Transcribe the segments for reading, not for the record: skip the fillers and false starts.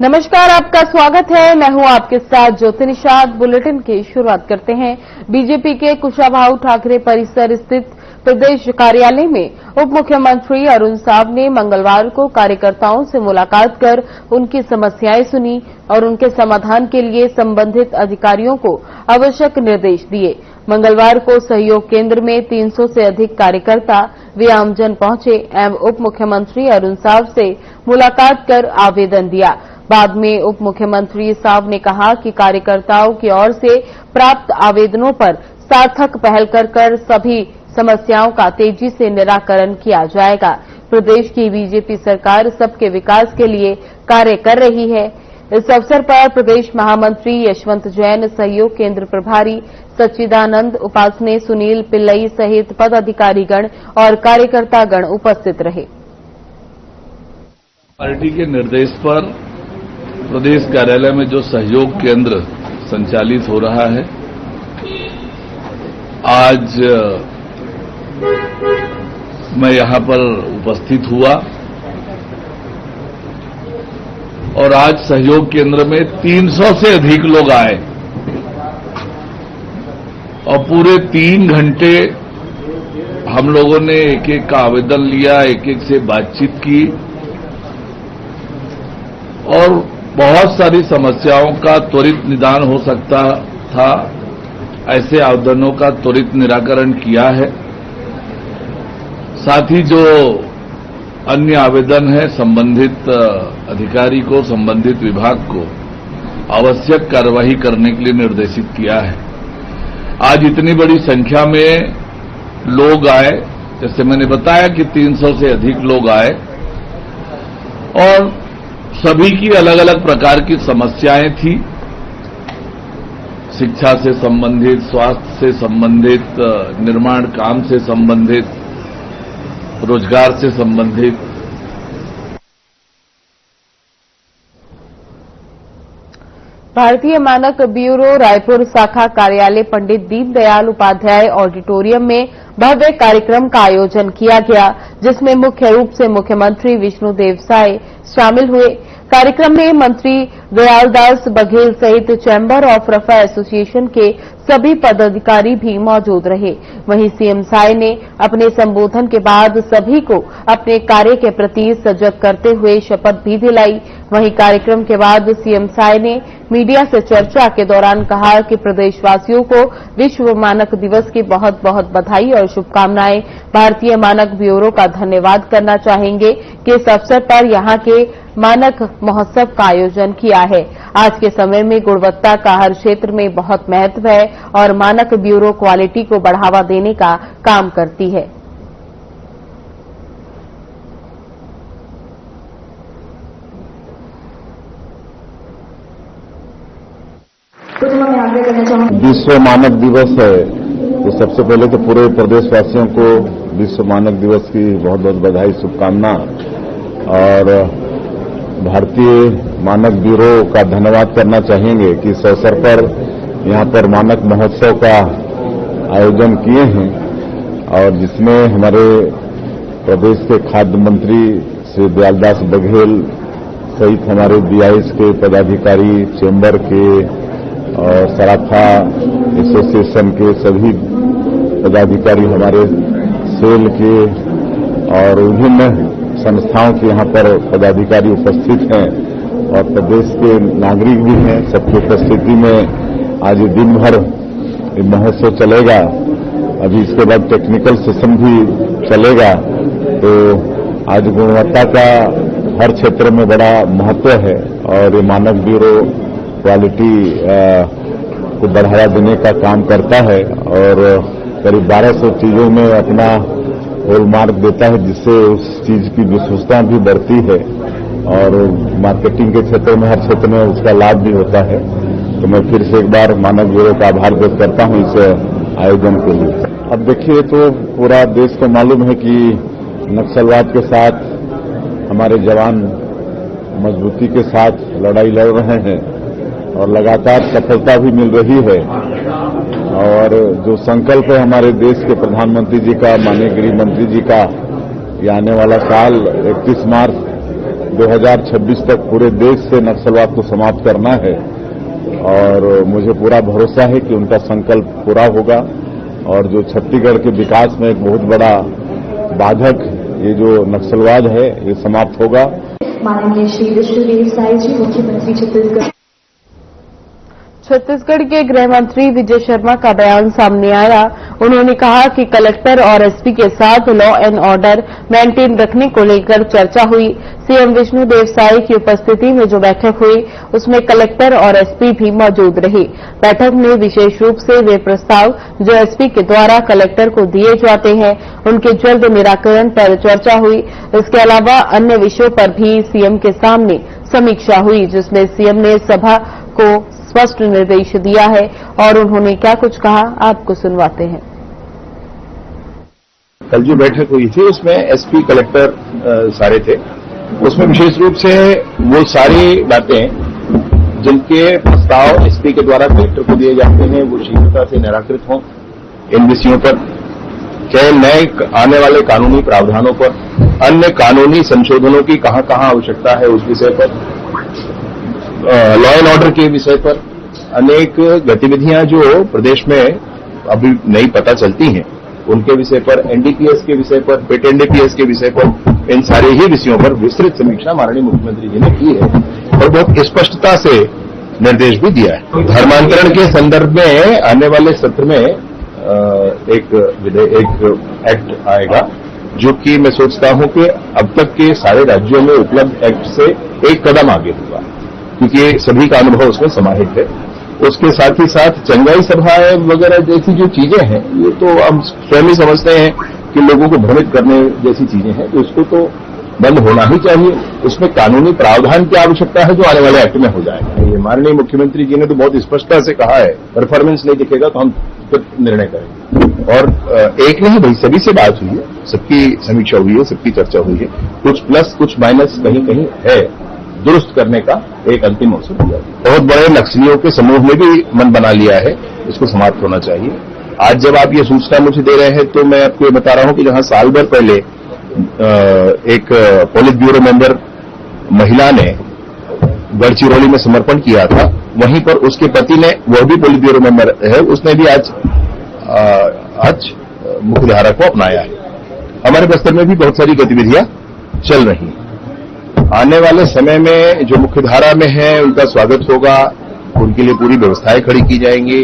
नमस्कार, आपका स्वागत है। मैं हूं आपके साथ ज्योति निषाद। बुलेटिन की शुरुआत करते हैं। बीजेपी के कुशाभाऊ ठाकरे परिसर स्थित प्रदेश कार्यालय में उप मुख्यमंत्री अरुण साव ने मंगलवार को कार्यकर्ताओं से मुलाकात कर उनकी समस्याएं सुनी और उनके समाधान के लिए संबंधित अधिकारियों को आवश्यक निर्देश दिए। मंगलवार को सहयोग केंद्र में 300 से अधिक कार्यकर्ता व आमजन पहुंचे एवं उप मुख्यमंत्री अरुण साव से मुलाकात कर आवेदन दिया। बाद में उप मुख्यमंत्री साव ने कहा कि कार्यकर्ताओं की ओर से प्राप्त आवेदनों पर सार्थक पहल कर सभी समस्याओं का तेजी से निराकरण किया जाएगा। प्रदेश की बीजेपी सरकार सबके विकास के लिए कार्य कर रही है। इस अवसर पर प्रदेश महामंत्री यशवंत जैन, सहयोग केंद्र प्रभारी सच्चिदानंद उपासने, सुनील पिल्लई सहित पदाधिकारीगण और कार्यकर्तागण उपस्थित रहे। पार्टी के निर्देश पर प्रदेश कार्यालय में जो सहयोग केंद्र संचालित हो रहा है, आज मैं यहां पर उपस्थित हुआ और आज सहयोग केंद्र में 300 से अधिक लोग आए और पूरे 3 घंटे हम लोगों ने एक एक का आवेदन लिया, एक एक से बातचीत की और बहुत सारी समस्याओं का त्वरित निदान हो सकता था, ऐसे आवेदनों का त्वरित निराकरण किया है। साथ ही जो अन्य आवेदन है, संबंधित अधिकारी को, संबंधित विभाग को आवश्यक कार्यवाही करने के लिए निर्देशित किया है। आज इतनी बड़ी संख्या में लोग आए, जैसे मैंने बताया कि 300 से अधिक लोग आए और सभी की अलग अलग प्रकार की समस्याएं थी। शिक्षा से संबंधित, स्वास्थ्य से संबंधित, निर्माण काम से संबंधित, रोजगार से संबंधित। भारतीय मानक ब्यूरो रायपुर शाखा कार्यालय पंडित दीनदयाल उपाध्याय ऑडिटोरियम में भव्य कार्यक्रम का आयोजन किया गया, जिसमें मुख्य रूप से मुख्यमंत्री विष्णुदेव साय शामिल हुए। कार्यक्रम में मंत्री दयालदास बघेल सहित चैम्बर ऑफ रफा एसोसिएशन के सभी पदाधिकारी भी मौजूद रहे। वहीं सीएम साय ने अपने संबोधन के बाद सभी को अपने कार्य के प्रति सजग करते हुए शपथ भी दिलाई। वहीं कार्यक्रम के बाद सीएम साय ने मीडिया से चर्चा के दौरान कहा कि प्रदेशवासियों को विश्व मानक दिवस की बहुत बहुत बधाई और शुभकामनाएं। भारतीय मानक ब्यूरो का धन्यवाद करना चाहेंगे कि इस अवसर पर यहां के मानक महोत्सव का आयोजन किया है। आज के समय में गुणवत्ता का हर क्षेत्र में बहुत महत्व है और मानक ब्यूरो क्वालिटी को बढ़ावा देने का काम करती है। विश्व मानक दिवस है, तो सबसे पहले तो पूरे प्रदेशवासियों को विश्व मानक दिवस की बहुत बहुत बधाई, शुभकामना और भारतीय मानक ब्यूरो का धन्यवाद करना चाहेंगे कि इस अवसर पर यहां पर मानक महोत्सव का आयोजन किए हैं और जिसमें हमारे प्रदेश के खाद्य मंत्री श्री दयालदास बघेल सहित हमारे बीआईएस के पदाधिकारी, चैम्बर के और सराफा एसोसिएशन के सभी पदाधिकारी, हमारे सेल के और विभिन्न संस्थाओं के यहां पर पदाधिकारी उपस्थित हैं और प्रदेश के नागरिक भी हैं। सबकी उपस्थिति में आज दिन भर महोत्सव चलेगा। अभी इसके बाद टेक्निकल सेशन भी चलेगा। तो आज गुणवत्ता का हर क्षेत्र में बड़ा महत्व है और ये मानक ब्यूरो क्वालिटी को बढ़ावा देने का काम करता है और करीब 1200 चीजों में अपना हॉलमार्क देता है, जिससे उस चीज की विश्वसनीयता भी बढ़ती है और मार्केटिंग के क्षेत्र में, हर क्षेत्र में उसका लाभ भी होता है। तो मैं फिर से एक बार मानक ब्यूरो का आभार व्यक्त करता हूं इस आयोजन के लिए। अब देखिए, तो पूरा देश को मालूम है कि नक्सलवाद के साथ हमारे जवान मजबूती के साथ लड़ाई लड़ रहे हैं और लगातार सफलता भी मिल रही है। और जो संकल्प है हमारे देश के प्रधानमंत्री जी का, माननीय गृह मंत्री जी का, ये आने वाला साल 31 मार्च 2026 तक पूरे देश से नक्सलवाद को समाप्त करना है और मुझे पूरा भरोसा है कि उनका संकल्प पूरा होगा और जो छत्तीसगढ़ के विकास में एक बहुत बड़ा बाधक ये जो नक्सलवाद है ये समाप्त होगा। माननीय श्री विष्णुदेव साई जी, मुख्यमंत्री छत्तीसगढ़ के गृह मंत्री विजय शर्मा का बयान सामने आया। उन्होंने कहा कि कलेक्टर और एसपी के साथ लॉ एंड ऑर्डर मेंटेन रखने को लेकर चर्चा हुई। सीएम विष्णुदेव साई की उपस्थिति में जो बैठक हुई उसमें कलेक्टर और एसपी भी मौजूद रहे। बैठक में विशेष रूप से वे प्रस्ताव जो एसपी के द्वारा कलेक्टर को दिए जाते हैं उनके जल्द निराकरण पर चर्चा हुई। इसके अलावा अन्य विषयों पर भी सीएम के सामने समीक्षा हुई, जिसमें सीएम ने सभा को स्पष्ट निर्देश दिया है और उन्होंने क्या कुछ कहा आपको सुनवाते हैं। कल जो बैठक हुई थी उसमें एसपी कलेक्टर सारे थे। उसमें विशेष रूप से वो सारी बातें जिनके प्रस्ताव एसपी के द्वारा कलेक्टर को दिए जाते हैं वो शीघ्रता से निराकृत हों। इन विषयों पर चाहे नए आने वाले कानूनी प्रावधानों पर, अन्य कानूनी संशोधनों की कहां कहां आवश्यकता है उस विषय पर, लॉ एंड ऑर्डर के विषय पर, अनेक गतिविधियां जो प्रदेश में अभी नई पता चलती हैं उनके विषय पर, एनडीपीएस के विषय पर, पेट एनडीपीएस के विषय पर, इन सारे ही विषयों पर विस्तृत समीक्षा माननीय मुख्यमंत्री जी ने की है और बहुत स्पष्टता से निर्देश भी दिया है। धर्मांतरण के संदर्भ में आने वाले सत्र में एक एक्ट आएगा जो कि मैं सोचता हूं कि अब तक के सारे राज्यों में उपलब्ध एक्ट से एक कदम आगे होगा, क्योंकि सभी का अनुभव उसमें समाहित है। उसके साथ ही साथ चंगाई सभाएं वगैरह जैसी जो चीजें हैं ये तो हम स्वयं ही समझते हैं कि लोगों को भ्रमित करने जैसी चीजें हैं, तो इसको तो बंद होना ही चाहिए। उसमें कानूनी प्रावधान की आवश्यकता है जो आने वाले एक्ट में हो जाएगा। ये माननीय मुख्यमंत्री जी ने तो बहुत स्पष्टता से कहा है, परफॉर्मेंस नहीं दिखेगा तो हम फिर निर्णय करेंगे। और एक नहीं भाई, सभी से बात हुई है, सबकी समीक्षा हुई है, सबकी चर्चा हुई है। कुछ प्लस कुछ माइनस कहीं कहीं है, दुरुस्त करने का एक अंतिम अवसर दिया। बहुत बड़े नक्सलियों के समूह ने भी मन बना लिया है, इसको समाप्त होना चाहिए। आज जब आप ये सूचना मुझे दे रहे हैं तो मैं आपको ये बता रहा हूं कि जहां साल भर पहले एक पोलित ब्यूरो मेंबर महिला ने गढ़चिरौली में समर्पण किया था, वहीं पर उसके पति ने, वह भी पोलित ब्यूरो मेंबर है, उसने भी आज मुख्यधारा को अपनाया है। हमारे बस्तर में भी बहुत सारी गतिविधियां चल रही हैं। आने वाले समय में जो मुख्यधारा में है उनका स्वागत होगा, उनके लिए पूरी व्यवस्थाएं खड़ी की जाएंगी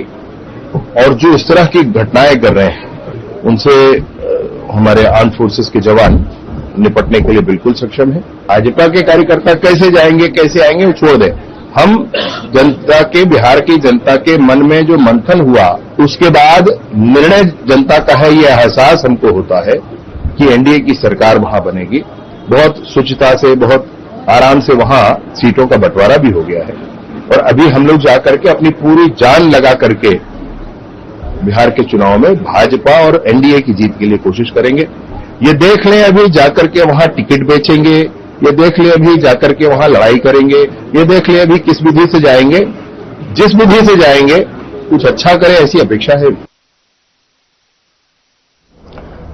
और जो इस तरह की घटनाएं कर रहे हैं उनसे हमारे आर्म्ड फोर्सेस के जवान निपटने के लिए बिल्कुल सक्षम है। भाजपा के कार्यकर्ता कैसे जाएंगे कैसे आएंगे वो छोड़ दें। हम जनता के, बिहार की जनता के मन में जो मंथन हुआ उसके बाद निर्णय जनता का है, यह एहसास हमको होता है कि एनडीए की सरकार वहां बनेगी। बहुत स्वच्छता से, बहुत आराम से वहां सीटों का बंटवारा भी हो गया है और अभी हम लोग जाकर के अपनी पूरी जान लगा करके बिहार के चुनाव में भाजपा और एनडीए की जीत के लिए कोशिश करेंगे। ये देख लें अभी जाकर के वहां टिकट बेचेंगे, ये देख लें अभी जाकर के वहां लड़ाई करेंगे, ये देख लें अभी किस विधि से जाएंगे। जिस विधि से जाएंगे कुछ अच्छा करें ऐसी अपेक्षा है।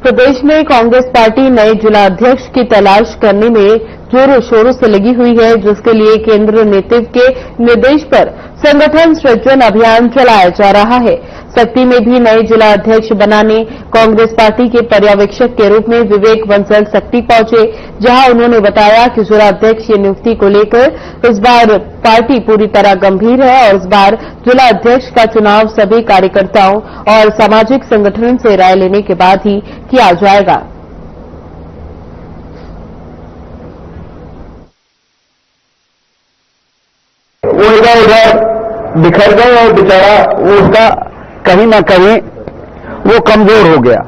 प्रदेश में कांग्रेस पार्टी नए जिला अध्यक्ष की तलाश करने में जोरों शोरों से लगी हुई है, जिसके लिए केंद्र नेतृत्व के निर्देश पर संगठन सृजन अभियान चलाया जा रहा है। सत्ती में भी नए जिला अध्यक्ष बनाने कांग्रेस पार्टी के पर्यवेक्षक के रूप में विवेक बंसल सत्ती पहुंचे, जहां उन्होंने बताया कि जिला अध्यक्ष की नियुक्ति को लेकर इस बार पार्टी पूरी तरह गंभीर है और इस बार जिला अध्यक्ष का चुनाव सभी कार्यकर्ताओं और सामाजिक संगठन से राय लेने के बाद ही किया जाएगा। वो इधर उधर बिखर गए और बेचारा उसका कहीं ना कहीं वो कमजोर हो गया।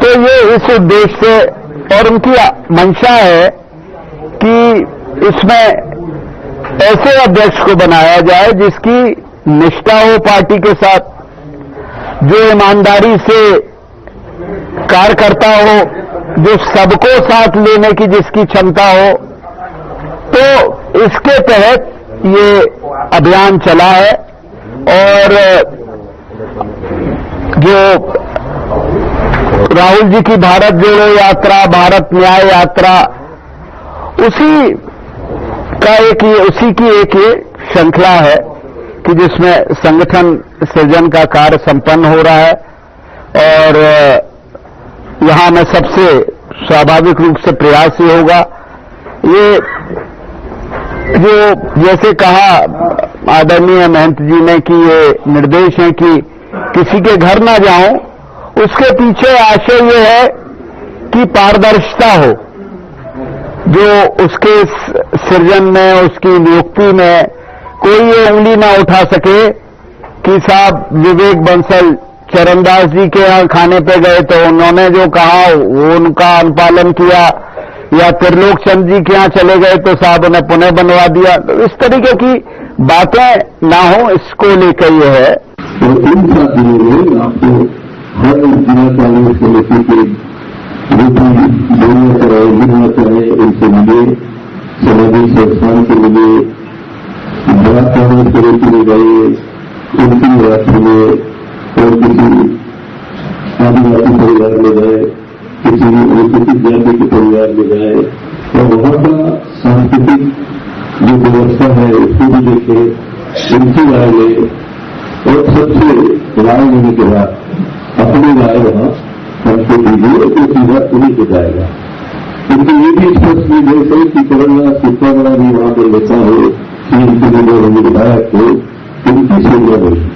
तो ये इस उद्देश्य से और उनकी मंशा है कि इसमें ऐसे अध्यक्ष को बनाया जाए जिसकी निष्ठा हो पार्टी के साथ, जो ईमानदारी से कार्य करता हो, जो सबको साथ लेने की जिसकी क्षमता हो। तो इसके तहत ये अभियान चला है और जो राहुल जी की भारत जोड़ो यात्रा, भारत न्याय यात्रा, उसी की एक ये श्रृंखला है कि जिसमें संगठन सृजन का कार्य संपन्न हो रहा है। और यहां में सबसे स्वाभाविक रूप से प्रयास ये होगा, ये जो जैसे कहा आदरणीय महंत जी ने कि ये निर्देश है कि किसी के घर ना जाऊं, उसके पीछे आशय ये है कि पारदर्शिता हो, जो उसके सृजन में, उसकी नियुक्ति में कोई ये उंगली ना उठा सके कि साहब विवेक बंसल चरणदास जी के यहाँ खाने पे गए तो उन्होंने जो कहा वो उनका अनुपालन किया, या त्रिलोक चंद जी के यहाँ चले गए तो साहब उन्हें पुनः बनवा दिया। तो इस तरीके की बातें ना हो, इसको लेकर ये है। और इन साथियों में आपको हर जिला कांग्रेस कमेटी के बोलना चाहे उनसे मिले, सामाजिक संस्थान से मिले, जिला कांग्रेस कमेटी में गए, उनकी निवासी में और किसी आदिवासी परिवार में गए, किसी अनुसूचित जाति के परिवार में गए और वहां का सांस्कृतिक जो व्यवस्था है उसको भी देखे, उनकी राय लें और सबसे राय लेने के बाद अपनी राय वहां हमको दीजिए तो सीधा उन्हीं को जाएगा। क्योंकि ये भी स्पष्ट निर्देश है कि कमलनाथ कितना बड़ा भी वहां पर नेता हो, कि इनके विधायक हो, उनकी सुविधा होगी।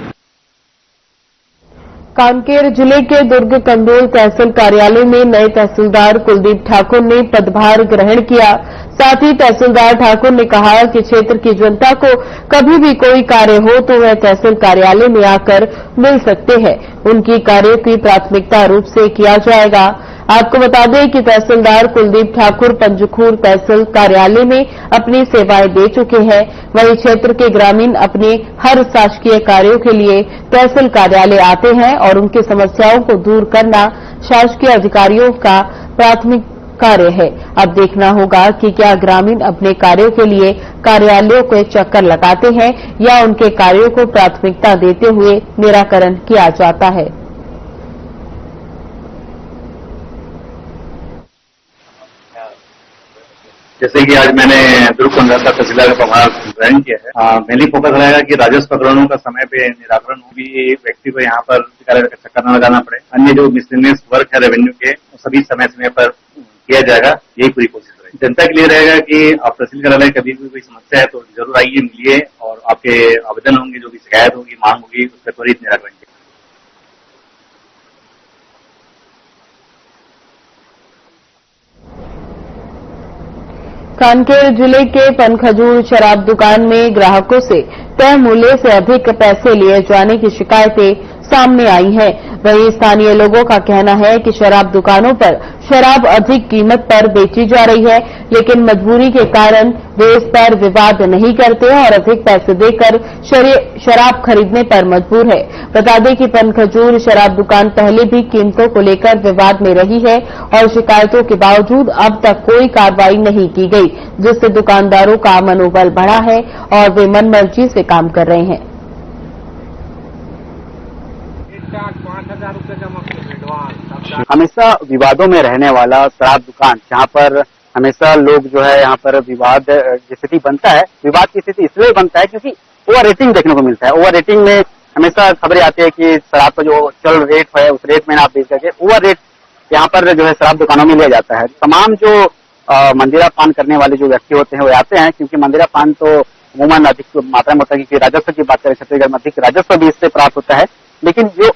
कांकेर जिले के दुर्ग कंदोल तहसील कार्यालय में नए तहसीलदार कुलदीप ठाकुर ने पदभार ग्रहण किया। साथ ही तहसीलदार ठाकुर ने कहा कि क्षेत्र की जनता को कभी भी कोई कार्य हो तो वह तहसील कार्यालय में आकर मिल सकते हैं। उनकी कार्यों की प्राथमिकता रूप से किया जाएगा। आपको बता दें कि तहसीलदार कुलदीप ठाकुर पंजखूर तहसील कार्यालय में अपनी सेवाएं दे चुके हैं। वहीं क्षेत्र के ग्रामीण अपने हर शासकीय कार्यों के लिए तहसील कार्यालय आते हैं और उनकी समस्याओं को दूर करना शासकीय अधिकारियों का प्राथमिक कार्य है। अब देखना होगा कि क्या ग्रामीण अपने कार्यों के लिए कार्यालयों के चक्कर लगाते हैं या उनके कार्यों को प्राथमिकता देते हुए निराकरण किया जाता है। जैसे कि आज मैंने दुर्ग कंदोल तहसीलदार का पदभार ग्रहण किया है, मेनली फोकस रहेगा कि राजस्व प्रकरणों का समय पे निराकरण हो, भी व्यक्ति को यहाँ पर कार्यालय का चक्कर न लगाना पड़े। अन्य जो मिसलेनियस वर्क है रेवेन्यू के, सभी समय समय पर किया जाएगा, यही पूरी कोशिश रहेगी। जनता के लिए रहेगा कि आप तहसील कार्यालय कभी भी कोई समस्या है तो जरूर आइए, मिलिए और आपके आवेदन होंगे, जो भी शिकायत होगी, मांग होगी, उसका त्वरित निराकरण किया। कानकेर जिले के पनखजूर शराब दुकान में ग्राहकों से तय मूल्य से अधिक पैसे लिए जाने की शिकायतें सामने आई हैं। वहीं स्थानीय लोगों का कहना है कि शराब दुकानों पर शराब अधिक कीमत पर बेची जा रही है, लेकिन मजबूरी के कारण वे इस पर विवाद नहीं करते और अधिक पैसे देकर शराब खरीदने पर मजबूर है। बता दें कि पनखजूर शराब दुकान पहले भी कीमतों को लेकर विवाद में रही है और शिकायतों के बावजूद अब तक कोई कार्रवाई नहीं की गई, जिससे दुकानदारों का मनोबल बढ़ा है और वे मनमर्जी से काम कर रहे हैं। हमेशा विवादों में रहने वाला शराब दुकान, जहाँ पर हमेशा लोग जो है यहाँ पर विवाद की स्थिति बनता है। विवाद की स्थिति इसलिए बनता है क्योंकि ओवर रेटिंग देखने को मिलता है। ओवर रेटिंग में हमेशा खबरें आती है कि शराब का जो चल रेट है उस रेट में आप बेच करके ओवर रेट यहाँ पर जो है शराब दुकानों में लिया जाता है। तमाम जो मंदिरा पान करने वाले जो व्यक्ति होते हैं वो आते हैं, क्योंकि मंदिरा पान तो अमूमन अधिक मात्रा में होता है, क्योंकि राजस्व की बात करें छत्तीसगढ़ में अधिक राजस्व भी इससे प्राप्त होता है। लेकिन जो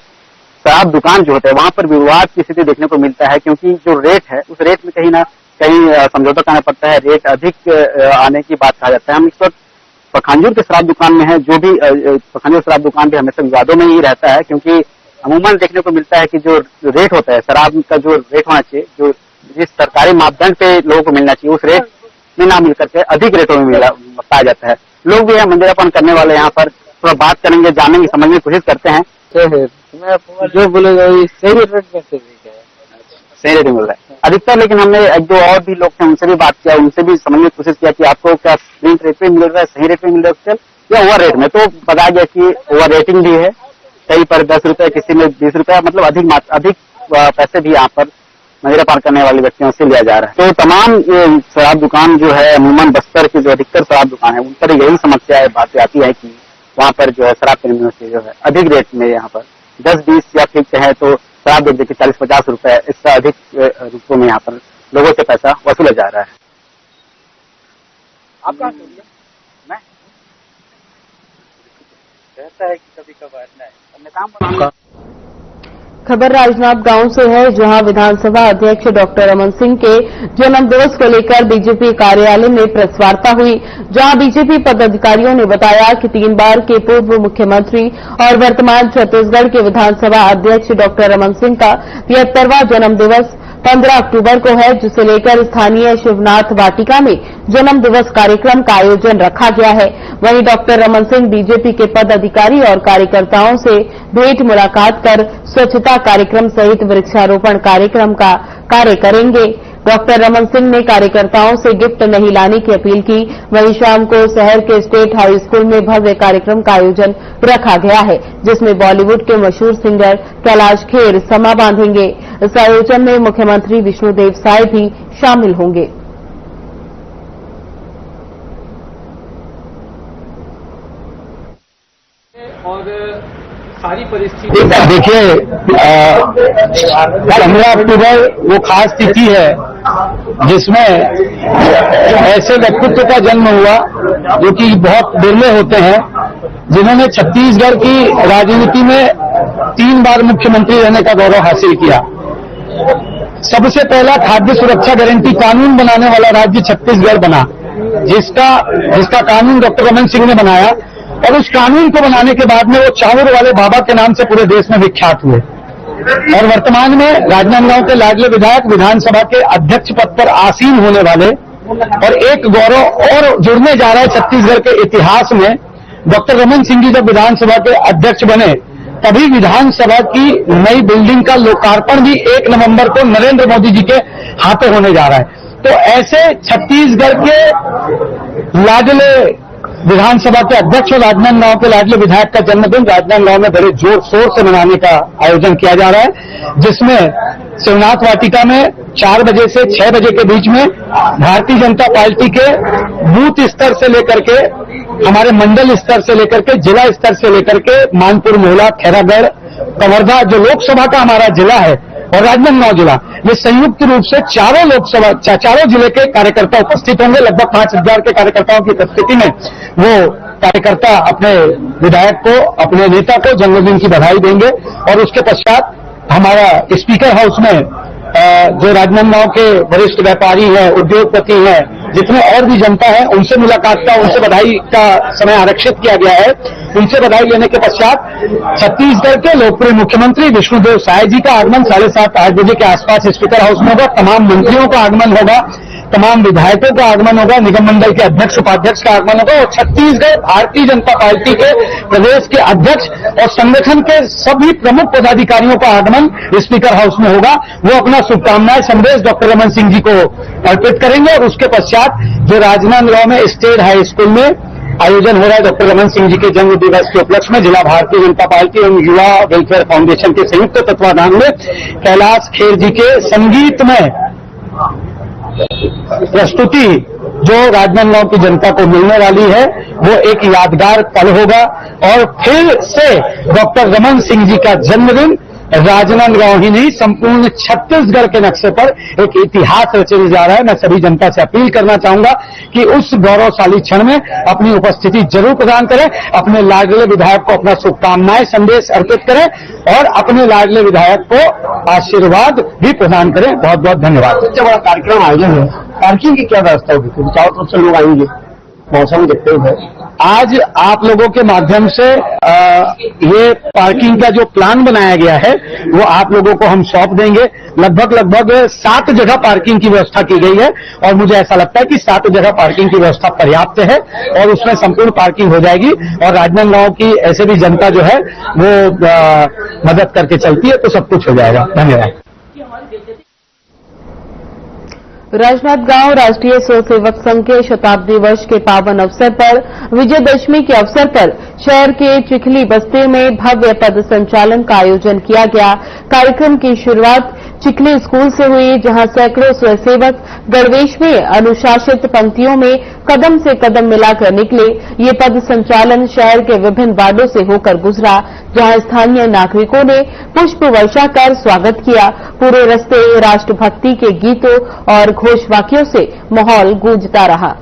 शराब दुकान जो होता है वहां पर विवाद की स्थिति देखने को मिलता है, क्योंकि जो रेट है उस रेट में कहीं ना कहीं समझौता करना पड़ता है। रेट अधिक आने की बात कहा जाता है। हम इस वक्त पखांजूर के शराब दुकान में है, जो भी पखांजूर शराब दुकान भी हमेशा विवादों में ही रहता है, क्योंकि अमूमन देखने को मिलता है कि जो रेट होता है शराब का, जो रेट होना चाहिए, जो जिस सरकारी मापदंड पे लोगों को मिलना चाहिए, उस रेट में ना मिल करके अधिक रेटों में पाया जाता है। लोग भी है मंदिरापान करने वाले यहाँ पर थोड़ा बात करेंगे, जानेंगे, समझने की कोशिश करते हैं। जो बोलेगा सही रेट में सही रेट मिल रहा है अधिकतर। लेकिन हमने एक दो और भी लोग थे, उनसे भी बात किया, उनसे भी समझने की कोशिश किया कि आपको क्या स्क्रीन रेट पे मिल रहा है, सही रेट में मिल रहा है या ओवर रेट में। तो बताया गया कि ओवर रेटिंग भी है, कहीं पर 10 रुपए, किसी में 20 रुपए, मतलब अधिक पैसे भी यहाँ पर मंदिर पार करने वाले व्यक्तियों से लिया जा रहा है। तो तमाम ये शराब दुकान जो है अमूमन बस्तर की जो अधिकतर शराब दुकान है उन पर यही समस्या है, बात आती है कि वहाँ पर जो है शराब प्रेमियों से जो है अधिक रेट में यहाँ पर 10-20 या ठीक कहें तो शराब बेच के 40-50 रुपए इससे अधिक रुपयों में यहाँ पर लोगों से पैसा वसूला जा रहा है। आप कहाँ से? मैं कहता है कि कभी कभार नहीं काम। खबर राजनांदगांव से है, जहां विधानसभा अध्यक्ष डॉक्टर रमन सिंह के जन्मदिवस को लेकर बीजेपी कार्यालय में प्रेस वार्ता हुई, जहां बीजेपी पदाधिकारियों ने बताया कि 3 बार के पूर्व मुख्यमंत्री और वर्तमान छत्तीसगढ़ के विधानसभा अध्यक्ष डॉक्टर रमन सिंह का 73वां जन्मदिवस 15 अक्टूबर को है, जिसे लेकर स्थानीय शिवनाथ वाटिका में जन्म दिवस कार्यक्रम का आयोजन रखा गया है। वहीं डॉक्टर रमन सिंह बीजेपी के पदाधिकारी और कार्यकर्ताओं से भेंट मुलाकात कर स्वच्छता कार्यक्रम सहित वृक्षारोपण कार्यक्रम का कार्य करेंगे। डॉक्टर रमन सिंह ने कार्यकर्ताओं से गिफ्ट नहीं लाने की अपील की। वहीं शाम को शहर के स्टेट हाई स्कूल में भव्य कार्यक्रम का आयोजन रखा गया है, जिसमें बॉलीवुड के मशहूर सिंगर कैलाश खेर समा बांधेंगे। इस आयोजन में मुख्यमंत्री विष्णुदेव साय भी शामिल होंगे। और सारी परिस्थिति देखिए 15 अक्टूबर वो खास तिथि है जिसमें ऐसे व्यक्तित्व का जन्म हुआ जो कि बहुत दुर्लभ होते हैं, जिन्होंने छत्तीसगढ़ की राजनीति में 3 बार मुख्यमंत्री रहने का गौरव हासिल किया। सबसे पहला खाद्य सुरक्षा गारंटी कानून बनाने वाला राज्य छत्तीसगढ़ बना, जिसका कानून डॉक्टर रमन सिंह ने बनाया, और उस कानून को बनाने के बाद में वो चावल वाले बाबा के नाम से पूरे देश में विख्यात हुए। और वर्तमान में राजनांदगांव के लाडले विधायक विधानसभा के अध्यक्ष पद पर आसीन होने वाले, और एक गौरव और जुड़ने जा रहा है छत्तीसगढ़ के इतिहास में। डॉक्टर रमन सिंह जी जब विधानसभा के अध्यक्ष बने तभी विधानसभा की नई बिल्डिंग का लोकार्पण भी 1 नवंबर को नरेंद्र मोदी जी के हाथों होने जा रहा है। तो ऐसे छत्तीसगढ़ के लाडले विधानसभा के अध्यक्ष और राजनांदगांव के लाडले विधायक का जन्मदिन राजनांदगांव में बड़े जोर शोर से मनाने का आयोजन किया जा रहा है, जिसमें शिवनाथ वाटिका में 4 बजे से 6 बजे के बीच में भारतीय जनता पार्टी के बूथ स्तर से लेकर के हमारे मंडल स्तर से लेकर के जिला स्तर से लेकर के मानपुर मोहला, खैरागढ़, कवर्धा जो लोकसभा का हमारा जिला है और राजनांदगांव जिला, ये संयुक्त रूप से चारों जिले के कार्यकर्ता उपस्थित होंगे। लगभग 5000 के कार्यकर्ताओं की उपस्थिति में वो कार्यकर्ता अपने विधायक को, अपने नेता को जन्मदिन की बधाई देंगे। और उसके पश्चात हमारा स्पीकर हाउस में जो राजनांदगांव के वरिष्ठ व्यापारी हैं, उद्योगपति हैं, जितने और भी जनता है, उनसे मुलाकात का, उनसे बधाई का समय आरक्षित किया गया है। उनसे बधाई लेने के पश्चात छत्तीसगढ़ के लोकप्रिय मुख्यमंत्री विष्णुदेव साय जी का आगमन 7:30-8 बजे के आसपास स्पीकर हाउस में होगा। तमाम मंत्रियों का आगमन होगा, तमाम विधायकों का आगमन होगा, निगम मंडल के अध्यक्ष उपाध्यक्ष का आगमन होगा, और छत्तीसगढ़ भारतीय जनता पार्टी के प्रदेश के अध्यक्ष और संगठन के सभी प्रमुख पदाधिकारियों का आगमन स्पीकर हाउस में होगा। वो अपना शुभकामनाएं संदेश डॉक्टर रमन सिंह जी को अर्पित करेंगे। और उसके पश्चात जो राजनांदगांव में स्टेट हाई स्कूल में आयोजन हो रहा है डॉक्टर रमन सिंह जी के जन्म दिवस के उपलक्ष्य में, जिला भारतीय जनता पार्टी एवं युवा वेलफेयर फाउंडेशन के संयुक्त तत्वाधान में कैलाश खेर जी के संगीत में प्रस्तुति जो राजनांदगांव की जनता को मिलने वाली है, वो एक यादगार पल होगा। और फिर से डॉक्टर रमन सिंह जी का जन्मदिन राजनांदगांव ही नहीं, संपूर्ण छत्तीसगढ़ के नक्शे पर एक इतिहास रचने जा रहा है। मैं सभी जनता से अपील करना चाहूंगा कि उस गौरवशाली क्षण में अपनी उपस्थिति जरूर प्रदान करें, अपने लाडले विधायक को अपना शुभकामनाएं संदेश अर्पित करें और अपने लाडले विधायक को आशीर्वाद भी प्रदान करें। बहुत बहुत धन्यवाद। सबसे बड़ा कार्यक्रम आयोजन है, पार्किंग की क्या व्यवस्था होगी? चारों तरफ से लोग आएंगे, मौसम देखते हुए आज आप लोगों के माध्यम से ये पार्किंग का जो प्लान बनाया गया है वो आप लोगों को हम सौंप देंगे। लगभग 7 जगह पार्किंग की व्यवस्था की गई है और मुझे ऐसा लगता है कि 7 जगह पार्किंग की व्यवस्था पर्याप्त है और उसमें संपूर्ण पार्किंग हो जाएगी। और राजनांदगांव की ऐसे भी जनता जो है वो मदद करके चलती है, तो सब कुछ हो जाएगा। धन्यवाद। राजनांदगांव राष्ट्रीय स्वयं सेवक संघ के शताब्दी वर्ष के पावन अवसर पर विजयदशमी के अवसर पर शहर के चिखली बस्ती में भव्य पद संचालन का आयोजन किया गया। कार्यक्रम की शुरुआत चिखली स्कूल से हुई, जहां सैकड़ों स्वयंसेवक गणवेश में अनुशासित पंक्तियों में कदम से कदम मिलाकर निकले। ये पद संचालन शहर के विभिन्न वार्डों से होकर गुजरा, जहां स्थानीय नागरिकों ने पुष्प वर्षा कर स्वागत किया। पूरे रास्ते राष्ट्रभक्ति के गीतों और घोषवाक्यों से माहौल गूंजता रहा।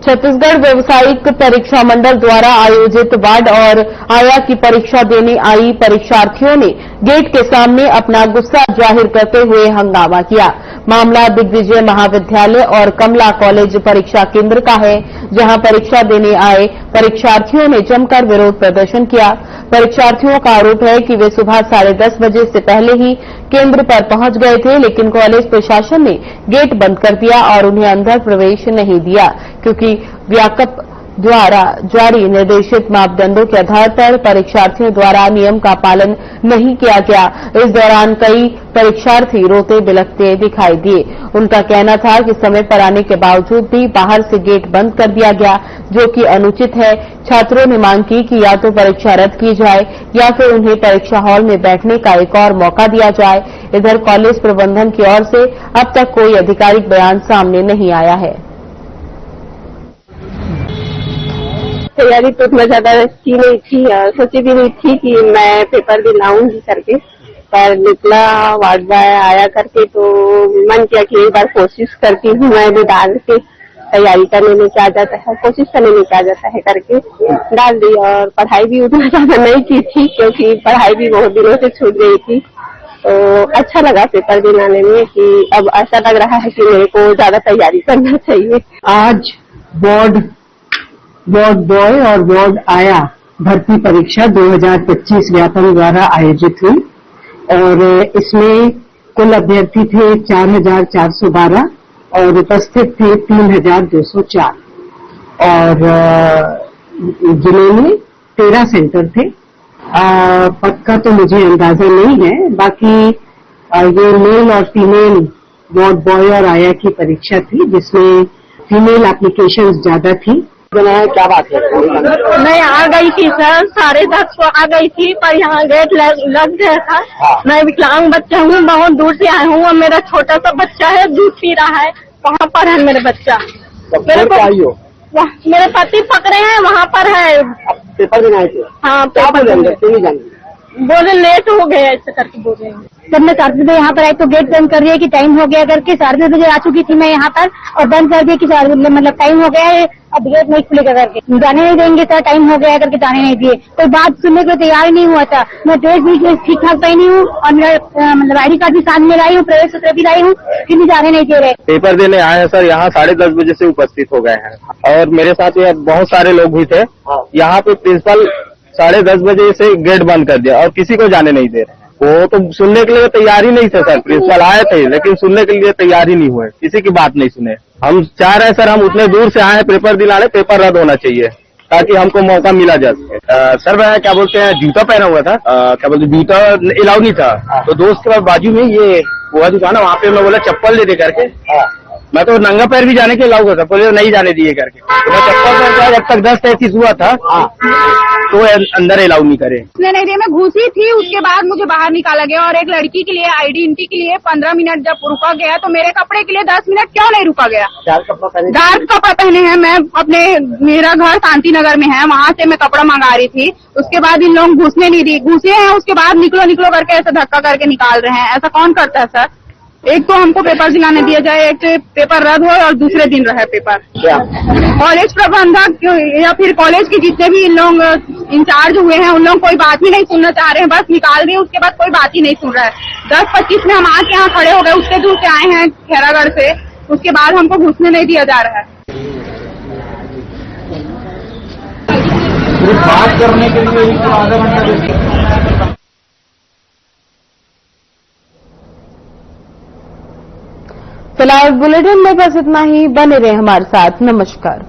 छत्तीसगढ़ व्यावसायिक परीक्षा मंडल द्वारा आयोजित वार्ड और आया की परीक्षा देने आई परीक्षार्थियों ने गेट के सामने अपना गुस्सा जाहिर करते हुए हंगामा किया। मामला दिग्विजय महाविद्यालय और कमला कॉलेज परीक्षा केंद्र का है, जहां परीक्षा देने आए परीक्षार्थियों ने जमकर विरोध प्रदर्शन किया। परीक्षार्थियों का आरोप है कि वे सुबह 10:30 बजे से पहले ही केंद्र पर पहुंच गए थे, लेकिन कॉलेज प्रशासन ने गेट बंद कर दिया और उन्हें अंदर प्रवेश नहीं दिया, क्योंकि व्याकप द्वारा जारी निर्देशित मापदंडों के आधार पर परीक्षार्थियों द्वारा नियम का पालन नहीं किया गया। इस दौरान कई परीक्षार्थी रोते बिलखते दिखाई दिए। उनका कहना था कि समय पर आने के बावजूद भी बाहर से गेट बंद कर दिया गया, जो कि अनुचित है। छात्रों ने मांग की कि या तो परीक्षा रद्द की जाए या फिर उन्हें परीक्षा हॉल में बैठने का एक और मौका दिया जाए। इधर कॉलेज प्रबंधन की ओर से अब तक कोई आधिकारिक बयान सामने नहीं आया है। तैयारी तो इतना ज्यादा की नहीं थी, सोची भी नहीं थी कि मैं पेपर दिलाऊंगी करके, पर निकला वार्ड बॉय आया करके तो मन किया कि एक बार कोशिश करती हूँ मैं भी डाल के तैयारी करने में क्या जाता है, कोशिश करने में क्या जाता है करके डाल दी। और पढ़ाई भी उतना ज्यादा नहीं की थी, क्योंकि पढ़ाई भी बहुत दिनों से छूट गई थी। तो अच्छा लगा पेपर दिलाने में कि अब ऐसा लग रहा है कि मेरे को ज्यादा तैयारी करना चाहिए। आज वार्ड बॉय और वार्ड आया भर्ती परीक्षा 2025 व्यापम द्वारा आयोजित हुई और इसमें कुल अभ्यर्थी थे 4,412 और उपस्थित थे 3,204 और जिले में 13 सेंटर थे। पक्का तो मुझे अंदाजा नहीं है, बाकी ये मेल और फीमेल वार्ड बॉय और आया की परीक्षा थी, जिसमें फीमेल एप्लीकेशंस ज्यादा थी। क्या बात है? मैं आ गई थी सर, 10:30 को आ गई थी, पर यहाँ गेट लग गया था। मैं विकलांग बच्चा हूँ, बहुत दूर से आया हूँ और मेरा छोटा सा बच्चा है, दूध पी रहा है। कहाँ पर है मेरा बच्चा? मेरे पति पकड़े हैं, वहाँ पर है। पेपर देना है? हाँ, पेपर बोले लेट हो गया, ऐसे करके बोल रहे हैं। जब मैं 4 बजे यहाँ पर आई तो गेट बंद कर दिया कि टाइम हो गया करके। 10:30 बजे आ चुकी थी मैं यहाँ पर और बंद कर दिया कि मतलब टाइम हो गया है, अब गेट नहीं खुलेगा करके। जाने नहीं देंगे सर, टाइम हो गया करके जाने नहीं दिए। कोई बात सुनने को तैयार ही नहीं हुआ था। मैं ड्रेस भी ठीक ठाक पहनी हूँ और मेरा मतलब ID कार्ड भी साथ में लाई हूँ, प्रवेश पत्र भी लाई हूँ, फिर भी जाने नहीं दे रहे। पेपर देने आए हैं सर, यहाँ 10:30 बजे से उपस्थित हो गए हैं और मेरे साथ ये बहुत सारे लोग भी थे। यहाँ पे प्रिंसिपल 10:30 बजे से गेट बंद कर दिया और किसी को जाने नहीं दे रहे। वो तो सुनने के लिए तैयार ही नहीं थे सर। प्रिंसिपल आए थे लेकिन सुनने के लिए तैयार ही नहीं हुए, किसी की बात नहीं सुने। हम चाह रहे हैं सर, हम उतने दूर से आए हैं पेपर दिलाने, पेपर रद्द होना चाहिए ताकि हमको मौका मिला जा सके। सर मैं क्या बोलते हैं, जूता पहना हुआ था, क्या बोलते जूता अलाउ नहीं था, तो दोस्त के बाजू में ये वो दुकान है, वहाँ पे मैं बोला चप्पल ले दे करके। मैं तो नंगा पैर भी जाने के अलाउ करता, बोले नहीं जाने दिए करके। तो मैं चप्पल पहन जब तक 10:33 हुआ था तो अंदर अलाउ नहीं करे। उसने नहीं दिया, मैं घुसी थी, उसके बाद मुझे बाहर निकाला गया। और एक लड़की के लिए ID एंट्री के लिए 15 मिनट जब रुका गया तो मेरे कपड़े के लिए 10 मिनट क्यों नहीं रुका गया? डार्क कपड़ा पहने हैं, मैं अपने मेरा घर शांति नगर में है, वहाँ से मैं कपड़ा मंगा रही थी। उसके बाद इन लोग घुसने नहीं दी, घुसे हैं, उसके बाद निकलो करके ऐसा धक्का करके निकाल रहे हैं। ऐसा कौन करता है सर? एक तो हमको पेपर दिलाने दिया जाए, एक पेपर रद्द हो और दूसरे दिन रहे पेपर। कॉलेज प्रबंधक या फिर कॉलेज के जितने भी इन लोग इंचार्ज हुए हैं, उन लोग कोई बात ही नहीं सुनना चाह रहे हैं, बस निकाल दिए, उसके बाद कोई बात ही नहीं सुन रहा है। 10:25 में हम आके यहाँ खड़े हो गए, उसके दूर से आए हैं खैरागढ़ से, उसके बाद हमको घुसने नहीं दिया जा रहा है। बात करने के लिए आधा घंटा। फिलहाल बुलेटिन में बस इतना ही। बने रहे हमारे साथ। नमस्कार।